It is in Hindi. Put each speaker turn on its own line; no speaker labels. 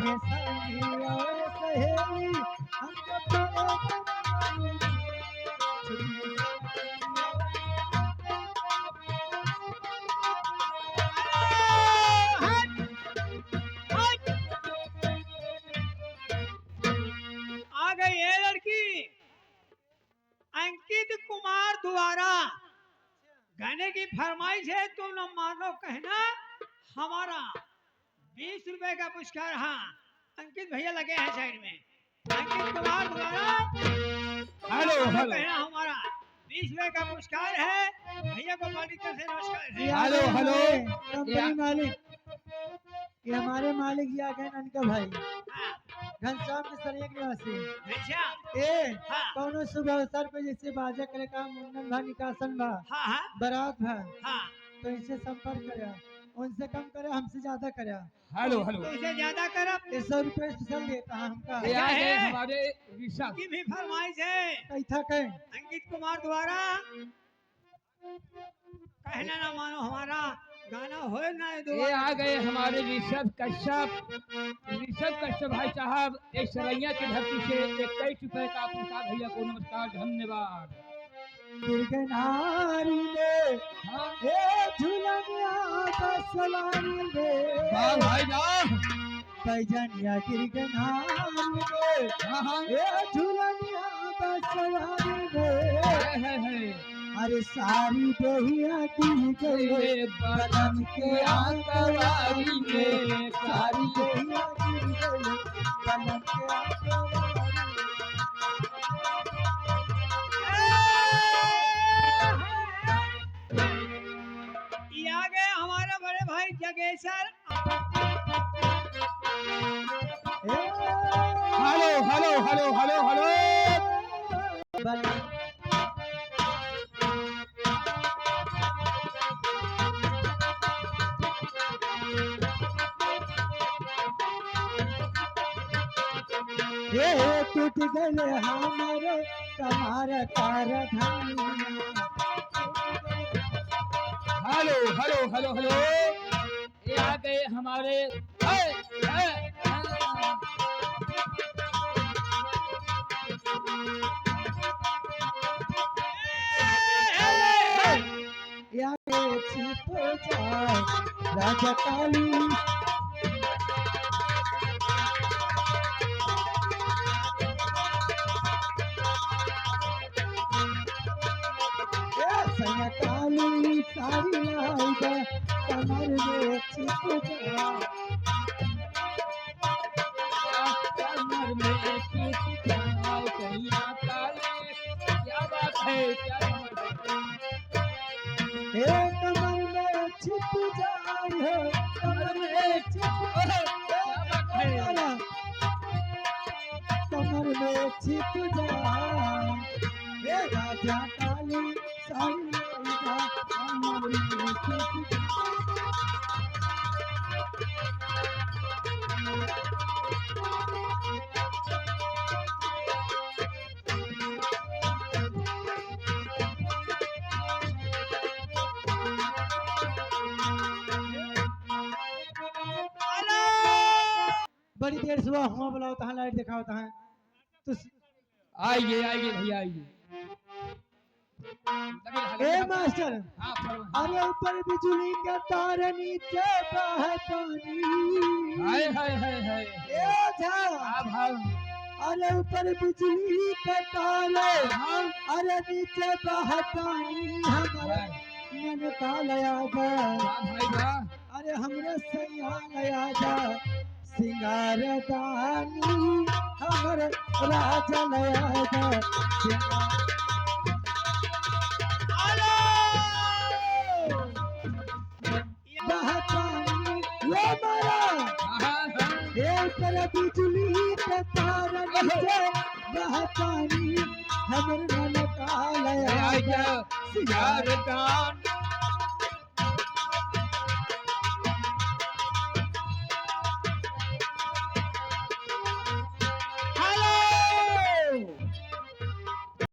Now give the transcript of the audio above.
संगे संगी और सहेली हमको
आ गई ये लड़की अंकित कुमार द्वारा गाने की फरमाइश है। तुम न मानो कहना हमारा 20 रुपए का पुरस्कार। हाँ, अंकित भैया लगे हैं साइड में। अंकित कुमार द्वारा
हेलो हेलो
कहना हमारा 20 रुपए का पुरस्कार है। भैया को पार्टी की तरफ से नमस्कार है।
हेलो हेलो
कंपनी मालिक, ये हमारे मालिक जी आ गए ननका भाई
हाँ,
घनश्याम के सरिया के निवासी।
घनश्याम।
ए
हाँ।
कौनो शुभ अवसर पे जैसे बाजा करे का मुंडन भा निकासन बा
हाँ हाँ
बारात भा
हाँ,
तो इनसे संपर्क करे, उनसे कम करे हमसे ज्यादा करे।
हेलो हेलो
तो इसे ज्यादा करब
100 रुपये स्पेशल देता है हमका।
ये आ गए
है?
हमारे ऋषभ
की भी फरमाइश है।
कैथा के
अंकित कुमार द्वारा कहना ना मानो हमारा गाना हो ना
ये आ गए हमारे ऋषभ कश्यप भाई साहब एक सरैया की धरती से 21 रुपए का पुरस्कार। भैया को नमस्कार, धन्यवाद।
गिरगनारी में
हाँ
ए झुलनिया बसवारी में
वाह भाई वाह।
पैजनिया गिरगनारी में
हाँ हाँ
ए झुलनिया बसवारी में
है।
अरे सारी देहिया गिर गई बदन के आंकवारी में, सारी देहिया गिर गई बदन के आंकवारी
ये आ गए हमारे बड़े भाई Jageshwar.
Hello hello hello hello hello
ये टूट गए हमारे कमार कारधानिया।
हेलो हेलो हेलो हेलो ये आ गए हमारे
या छिप जाए राजा काली सैया काली सारी लाइगा कमर में छिप जाए
कमर में छिप जाओ कहिया काले। क्या बात है, क्या बात है।
हे कमर में छिप जाए कमर में छिप जाए कमर में छिप जाए हे राजा काली सारी लाइगा कमर में छिप जाए। बड़ी देर सुबह हुआ बुलाओ तहाँ लाइट दिखाओ तहाँ तो
आइए आइए भैया आइए।
ए मास्टर
हाँ,
अरे ऊपर बिजली का तार नीचे बह पानी।
हाय हाय हाय हाय
ए झा अरे ऊपर बिजली का तार अरे नीचे बह पानी हमारा मन का लया जा
भाई वाह।
अरे हमरे सैया लया जा सिंगार दानी हमर राजा लया जा सिंगार बह पानी ये मारा
हाँ हाँ
ये पर बिजली के तार नीचे बह पानी हमर मन का लया जा
सिंगार दान